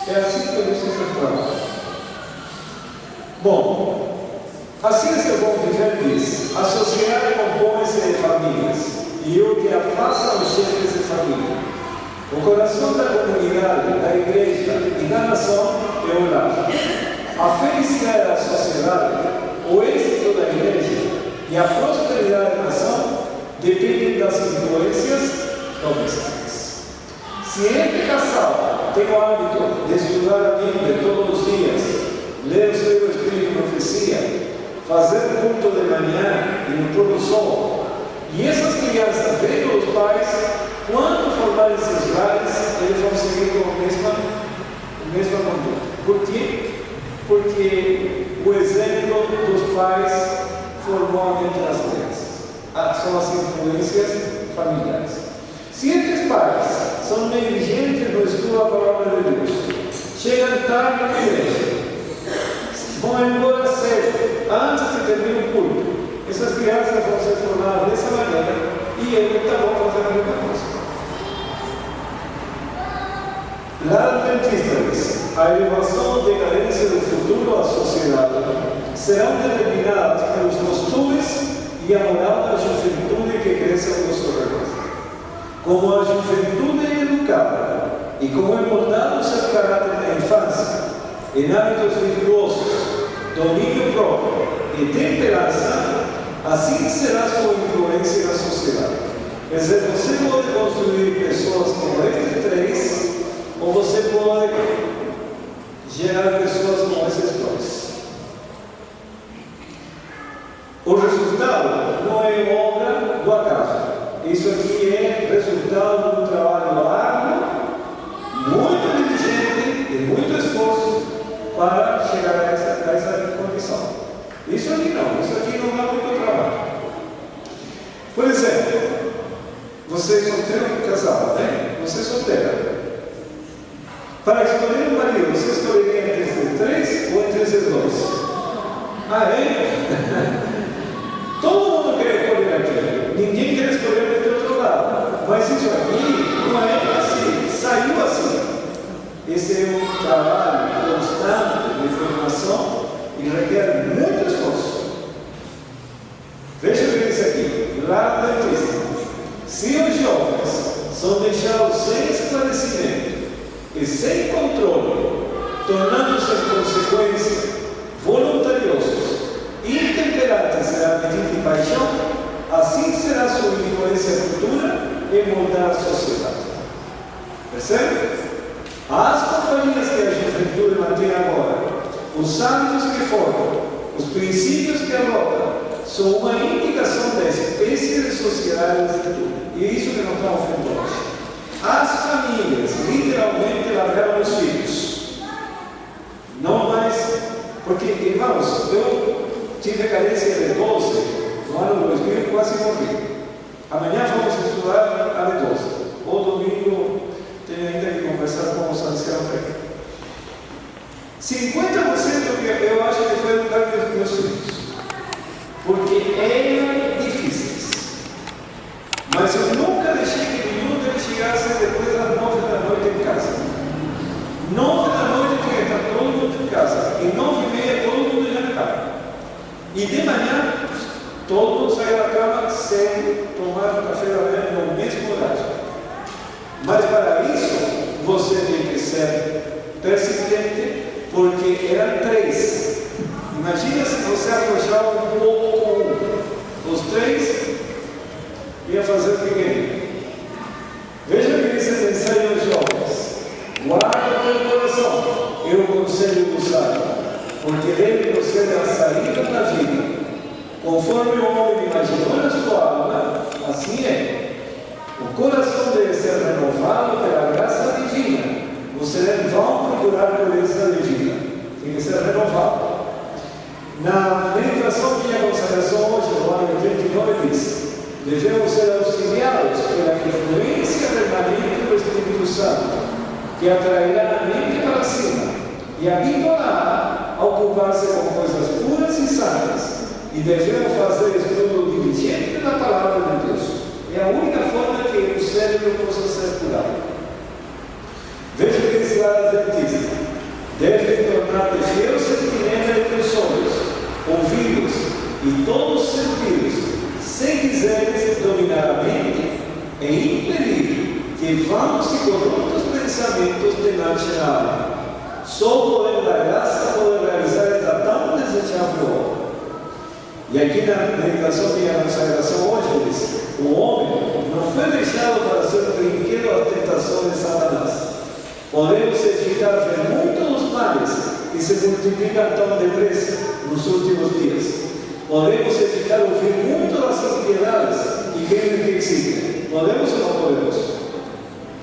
É assim que eu preciso trabalhar. Bom, assim é o bom viver diz: a sociedade compõe-se de famílias, e o que afasta os chefes de família. O coração da comunidade, da igreja e da nação é o lar. A felicidade da sociedade, o êxito da igreja e a prosperidade da nação dependem das influências domésticas. Se entre casal tem o hábito de estudar a Bíblia todos os dias, ler o seu Espírito de profecia, fazer culto de manhã e no pôr do sol, e essas crianças veem os pais, quando formarem seus lares, eles vão seguir com a mesma conduta. Por quê? Porque o exemplo dos pais formou a mente das crianças. São as influências familiares. Se entre os pais são negligentes no estudo da palavra de Deus, chegam tarde na igreja, vão embora cedo, antes que termine o culto, essas crianças vão ser formadas dessa maneira e eles também vão fazer a mesma coisa. Lá Adventista diz: a elevação ou decadência do futuro à sociedade serão determinadas pelos costumes e a moral da juventude que cresce ao nosso redor. Como a juventude é educada e como é moldado o seu caráter na infância, em hábitos virtuosos, domínio próprio e temperança, assim será sua influência na sociedade. Quer dizer, você pode construir pessoas como estes três, ou você pode gerar pessoas como esses dois. O resultado não é obra do acaso. Isso aqui é resultado de um trabalho árduo, muito diligente e muito esforço para chegar a essa condição. Isso aqui não dá muito trabalho. Por exemplo, você é solteiro ou casado, né? Você é solteira. Para escolher um marido, você escolheria entre esses três ou entre esses dois? Ah, é? Todo mundo quer escolher aqui. Ninguém quer escolher do outro lado. Mas isso aqui não é assim. Saiu assim. Esse é um trabalho constante de formação e requer muito esforço. Veja o que diz aqui. Lá na lista. Se os jovens são deixados sem esclarecimento e sem controle, tornando-se em consequência voluntariosos, intemperantes na apetite e paixão, assim será sua influência futura em moldar a sociedade. Percebe? As companhias que a juventude mantém agora, os hábitos que formam, os princípios que adotam, são uma indicação da espécie de sociedade do futuro. E é isso que nós estamos vendo hoje. As famílias literalmente largaram os filhos. Não mais, porque, irmãos, eu tive carência de 12 no ano 2000 e quase morri. Amanhã vamos estudar a de 12. Ou domingo tenho ainda que conversar com os anciãos aqui. 50% eu acho que foi educar meus filhos, porque eram difíceis. Mas eu nunca deixei que nenhum deles chegasse depois das 9 da noite em casa. 9 da noite tinha que estar todo mundo em casa. E 9h30 todo mundo jantar. E de manhã, todo mundo saía da cama sem tomar o café da manhã no mesmo horário. Mas para isso, você tem que ser persistente, porque eram 3. Imagina se você afrouxar um pouco com um. Os 3 iam fazer o pequeno. Veja o que diz a mensagem aos jovens. Guarda o teu coração, é o conselho do sábio, porque dele procede a saída da vida. Conforme o homem imaginou na sua alma, assim é. O coração deve ser renovado pela graça divina. Vocês vão procurar por essa divina. Tem que ser renovado. Na meditação de minha consagração hoje, no ano 89, diz: devemos ser auxiliados pela influência permanente do Espírito Santo, que atrairá a mente para cima e habituará a ocupar-se com coisas puras e santas. E devemos fazer estudo diligente da palavra de Deus. É a única forma que o cérebro possa ser curado. Veja o que diz lá Adventista. Deve tornar-te fiel sentinela de teus olhos, ouvidos e todos os sentidos, se quiseres dominar a mente e impedir que vãos e corruptos pensamentos te lanchem na alma. Só o poder da graça pode realizar esta tão desejável obra. E aqui na meditação e na consagração hoje diz: o homem não foi deixado para ser brinquedo às tentações de Satanás. Podemos edificar muitos dos males que se multiplicam tão depressa nos últimos dias. Podemos edificar ouvir muito das impiedades e crimes que existem. Podemos ou não podemos?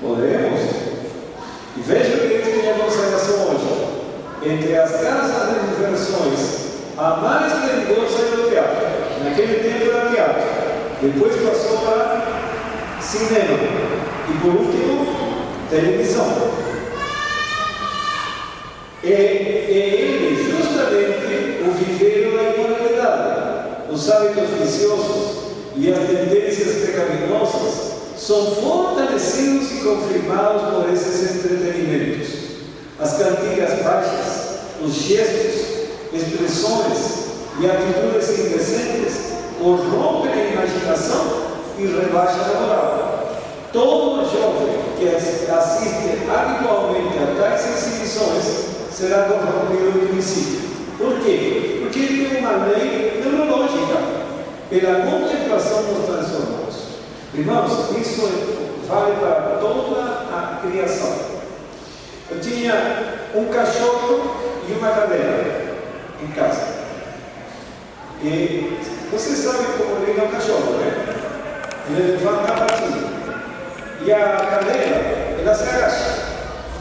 Podemos. E veja o que diz minha consagração hoje. Entre as casas de diversões, a mais perigosa era o teatro. Naquele tempo era teatro. Depois passou para cinema. E por último, televisão. Ele justamente o viveiro da imoralidade, os hábitos viciosos e as tendências pecaminosas são fortalecidos e confirmados por esses entretenimentos. As cantigas baixas, os gestos, expressões e atitudes indecentes corrompem a imaginação e rebaixam a moral. Todo jovem que assiste habitualmente a tais exibições será corrompido no princípio. Por quê? Porque ele tem uma lei neurológica. Pela contemplação nos transformamos. Irmãos, isso vale para toda a criação. Eu tinha um cachorro e uma cadela em casa. E você sabe como liga um cachorro, né? Ele levanta a patinha. E a cadela, ela se agacha.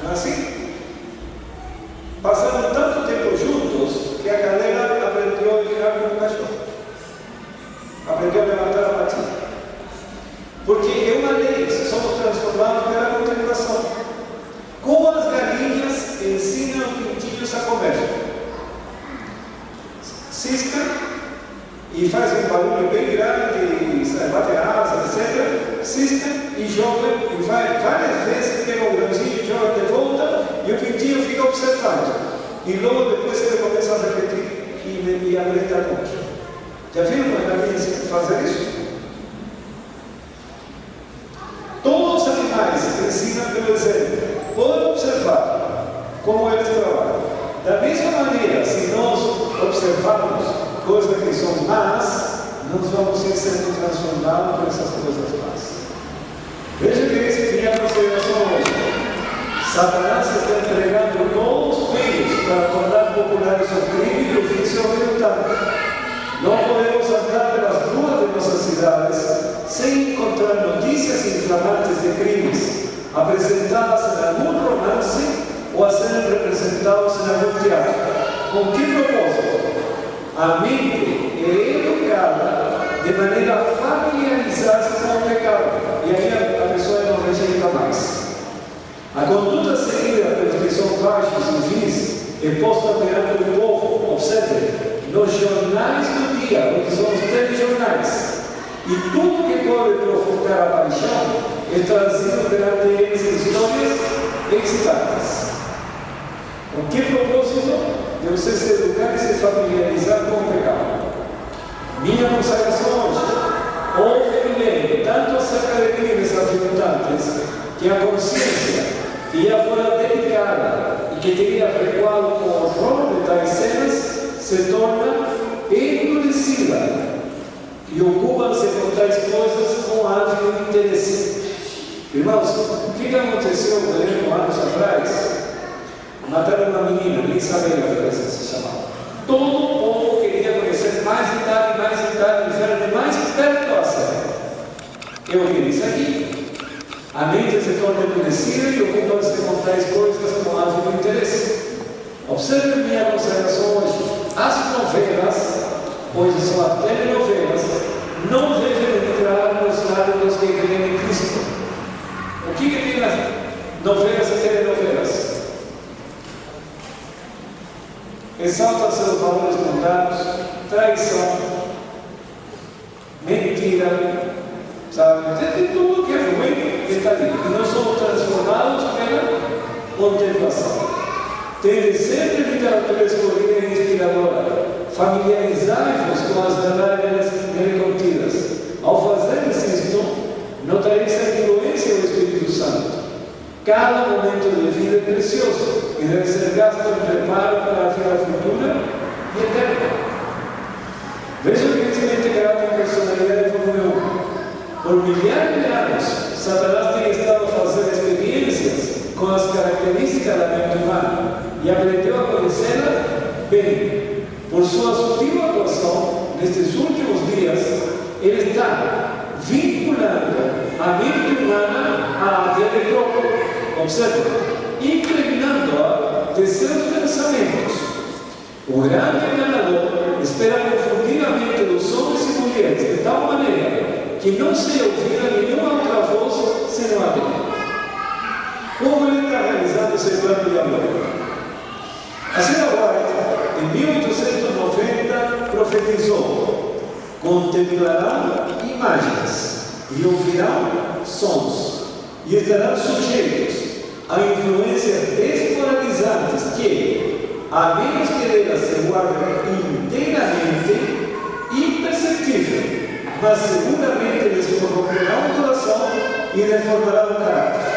Não é assim? Passaram tanto tempo juntos que a cadela aprendeu a virar como um cachorro. Aprendeu a levantar a patinha. Porque é uma lei, somos transformados pela contemplação. Como as galinhas ensinam pintinhos a comer. Cisca e faz um barulho bem grande, bate asas, etc. Cisca e joga, e vai várias vezes, pega o grãozinho e joga de volta, e o pintinho fica observando. E logo depois ele começa a repetir e aprende a comer. Já viram uma galinha fazer isso? Todos os animais ensinam pelo exemplo. Podem observar como eles trabalham. Da mesma maneira, se nós observarmos coisas que são más, nós vamos ir sendo transformados por essas coisas más. Veja que esse dia a consideração hoje. Satanás está entregando todos os meios para tornar populares o crime e o vício aumentando. Não podemos andar pelas ruas de nossas cidades sem encontrar notícias inflamantes de crimes apresentadas em algum romance ou a serem representados em algum teatro. Com que propósito? A mente é educada de maneira a familiarizar-se com o pecado. E aí a pessoa não rejeita mais. A conduta seguida pelos que são baixos e vis é posta perante o povo. Observe, nos jornais do dia, porque são os telejornais. E tudo que pode provocar a paixão é trazido perante eles histórias excitantes. Com que propósito? De você se educar e se familiarizar com o pecado. Minha consagração hoje, ouve e lê tanto acerca de crimes afrontantes, que a consciência, que já fora dedicada e que teria recuado com o horror de tais cenas, se torna endurecida e ocupam-se com tais coisas com ávido interesse. Irmãos, o que aconteceu anos atrás? Mataram uma menina, nem sabia que se chamava. Todo o povo queria conhecer mais detalhe, de mais perto a sério. Eu vi isso aqui. A mente se torna endurecida e ocupa-se com tais coisas com ávido interesse. Observe minha consideração hoje. As novelas, pois são as telenovelas, não devem entrar nos lados que creem em Cristo. O que tem nas novelas e telenovelas? Exalta seus valores mundanos, traição, mentira, sabe? Tem tudo que é ruim que está ali. E nós somos transformados pela contemplação. Tende sempre literatura escolhida e inspiradora. Familiarizai-vos com as verdades nele contidas. Ao fazeres isto, notareis a influência do Espírito Santo. Cada momento de vida é precioso e deve ser gasto em preparo para a vida futura e eterna. Veja o crescimento de caráter e personalidade de Fórmula 1. Por milhares de anos, Satanás tem estado a fazer experiências com as características da mente humana e aprendeu a conhecê-la bem. Por sua sutil atuação, nestes últimos dias, ele está vinculando a mente humana à ADN próprio. Observe, impregnando-a de seus pensamentos. O grande enganador espera confundir a mente dos homens e mulheres de tal maneira que não se ouvira nenhuma outra voz senão a dele. Como ele está realizando esse plano de amor? A senhora White, em 1890, profetizou: contemplarão imagens e ouvirão sons e estarão sujeitos a influências desmoralizantes que, a menos que delas se guardem inteiramente, imperceptível, mas seguramente lhes corromperão o coração e deformarão o caráter.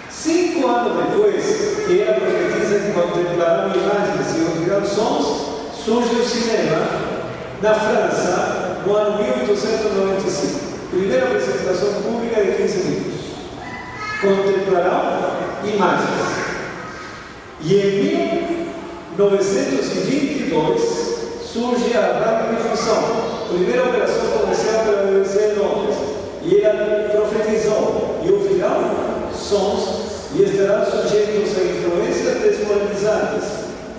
5 anos depois que ela profetiza que contemplarão imagens e ouvirão sons, surge o cinema na França no ano 1895. Primeira apresentação pública de 15 minutos. Contemplarão imagens. E em 1922 surge a radiodifusão, primeira operação comercial pela BBC de Londres. E ela profetizou: e ouvirão sons e estarão sujeitos a influências desmoralizantes,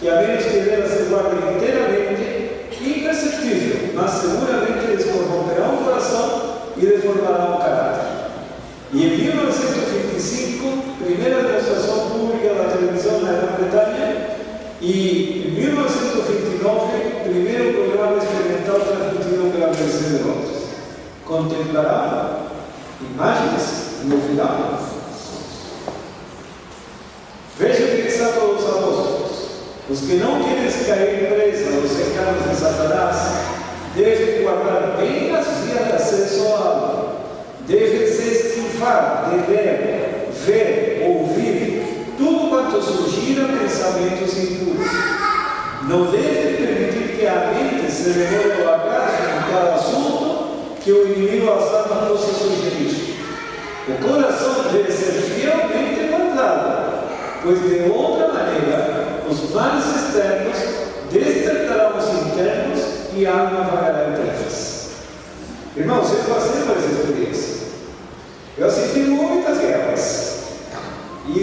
que a menos que delas se guardem inteiramente, imperceptível, mas seguramente lhes corromperão o coração e deformarão o caráter. E em 1925, primeira demonstração pública da televisão na Grã-Bretanha, e em 1929, primeiro programa experimental transmitido pela BBC de Londres. Contemplarão imagens e ouvirão. Veja o que diz Atos dos Apóstolos: os que não querem cair presa aos enganos de Satanás devem guardar bem as vias de acesso à alma, devem se esquivar de ler, ver, ouvir tudo quanto sugira pensamentos impuros. Não devem permitir que a mente se demore ao acaso em cada assunto que o inimigo às almas possa sugerir. O coração deve ser fielmente guardado, pois de outra maneira os males externos despertarão os internos e a alma vagará em trevas. Irmãos, eu passei por essa experiência. Eu assisti muitas guerras. E